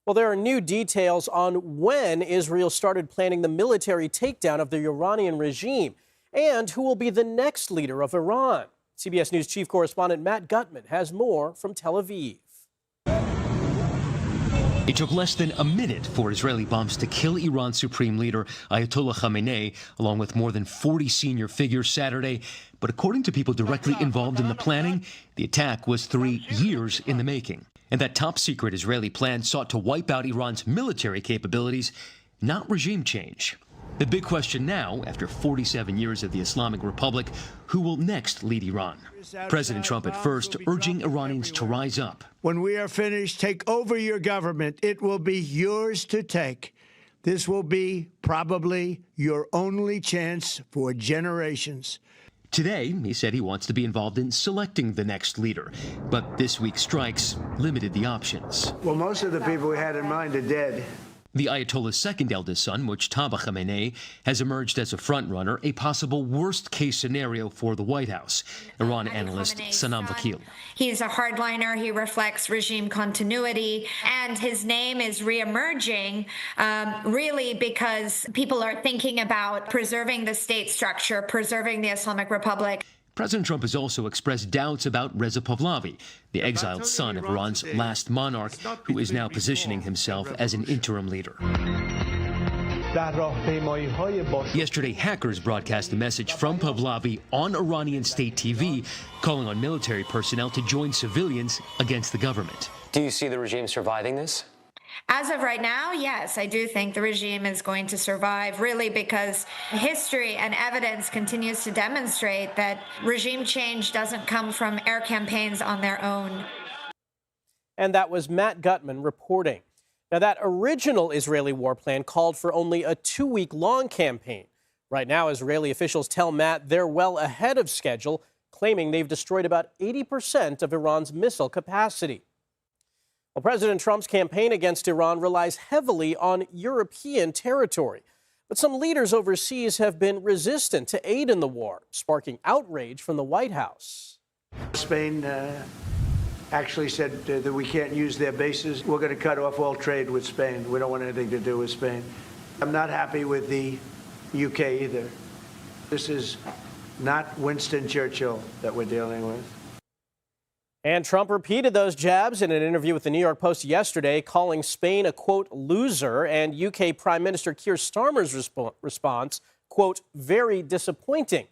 Well, there are new details on when Israel started planning the military takedown of the Iranian regime and who will be the next leader of Iran. CBS News chief correspondent Matt Gutman has more from Tel Aviv. It took less than a minute for Israeli bombs to kill Iran's supreme leader, Ayatollah Khamenei, along with more than 40 senior figures Saturday. But according to people directly involved in the planning, the attack was 3 years in the making. And that top-secret Israeli plan sought to wipe out Iran's military capabilities, not regime change. The big question now, after 47 years of the Islamic Republic, who will next lead Iran? President Trump at first urging Iranians to rise up. When we are finished, take over your government. It will be yours to take. This will be probably your only chance for generations. Today, he said he wants to be involved in selecting the next leader. But this week's strikes limited the options. Well, most of the people we had in mind are dead. The Ayatollah's second eldest son, Mujtaba Khamenei, has emerged as a frontrunner, a possible worst-case scenario for the White House. Iran analyst Sanam Vakil. He's a hardliner. He reflects regime continuity, and his name is reemerging really because people are thinking about preserving the state structure, preserving the Islamic Republic. President Trump has also expressed doubts about Reza Pahlavi, the exiled son of Iran's last monarch, who is now positioning himself as an interim leader. Yesterday, hackers broadcast a message from Pahlavi on Iranian state TV, calling on military personnel to join civilians against the government. Do you see the regime surviving this? As of right now, yes, I do think the regime is going to survive, really because history and evidence continues to demonstrate that regime change doesn't come from air campaigns on their own. And that was Matt Gutman reporting. Now, that original Israeli war plan called for only a 2-week-long campaign. Right now, Israeli officials tell Matt they're well ahead of schedule, claiming they've destroyed about 80% of Iran's missile capacity. Well, President Trump's campaign against Iran relies heavily on European territory. But some leaders overseas have been resistant to aid in the war, sparking outrage from the White House. Spain actually said that we can't use their bases. We're going to cut off all trade with Spain. We don't want anything to do with Spain. I'm not happy with the UK either. This is not Winston Churchill that we're dealing with. And Trump repeated those jabs in an interview with the New York Post yesterday, calling Spain a, quote, loser, and UK Prime Minister Keir Starmer's response, quote, very disappointing.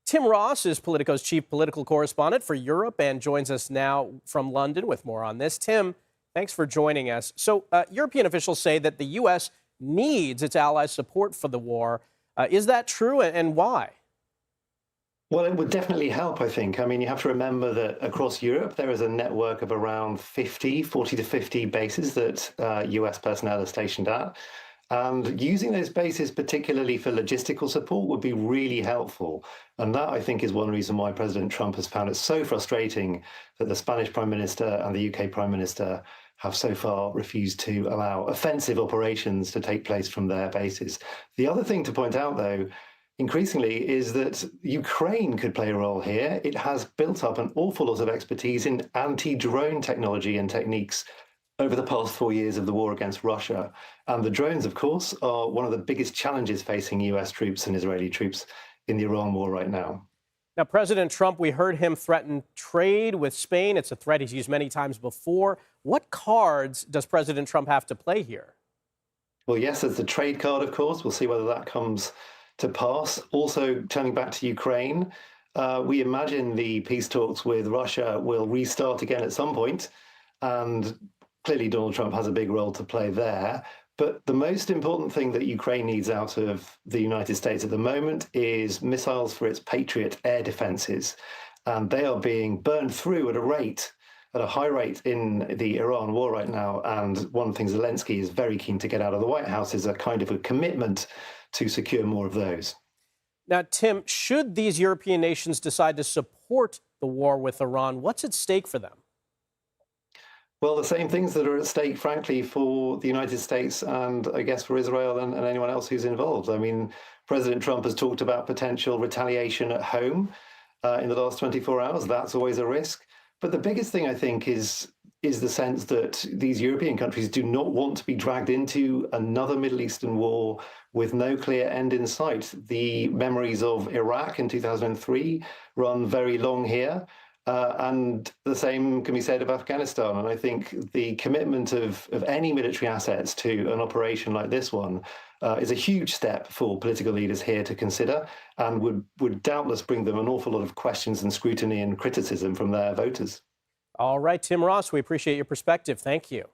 Tim Ross is Politico's chief political correspondent for Europe and joins us now from London with more on this. Tim, thanks for joining us. So European officials say that the U.S. needs its allies' support for the war. Is that true, and why? Well, it would definitely help, I think. I mean, you have to remember that across Europe, there is a network of around 40 to 50 bases that US personnel are stationed at. And using those bases, particularly for logistical support, would be really helpful. And that, I think, is one reason why President Trump has found it so frustrating that the Spanish Prime Minister and the UK Prime Minister have so far refused to allow offensive operations to take place from their bases. The other thing to point out, though, increasingly, is that Ukraine could play a role here. It has built up an awful lot of expertise in anti-drone technology and techniques over the past 4 years of the war against Russia. And the drones, of course, are one of the biggest challenges facing US troops and Israeli troops in the Iran war right now. Now, President Trump, we heard him threaten trade with Spain. It's a threat he's used many times before. What cards does President Trump have to play here? Well, yes, there's the trade card, of course. We'll see whether that comes to pass. Also, turning back to Ukraine, we imagine the peace talks with Russia will restart again at some point, and clearly Donald Trump has a big role to play there. But the most important thing that Ukraine needs out of the United States at the moment is missiles for its Patriot air defenses, and they are being burned through at a high rate in the Iran war right now. And one thing Zelensky is very keen to get out of the White House is a kind of a commitment to secure more of those. Now, Tim, should these European nations decide to support the war with Iran, what's at stake for them? Well, the same things that are at stake, frankly, for the United States and I guess for Israel and anyone else who's involved. I mean, President Trump has talked about potential retaliation at home in the last 24 hours. That's always a risk. But the biggest thing, I think, is is the sense that these European countries do not want to be dragged into another Middle Eastern war with no clear end in sight. The memories of Iraq in 2003 run very long here. And the same can be said of Afghanistan. And I think the commitment of any military assets to an operation like this one is a huge step for political leaders here to consider, and would doubtless bring them an awful lot of questions and scrutiny and criticism from their voters. All right, Tim Ross, we appreciate your perspective. Thank you.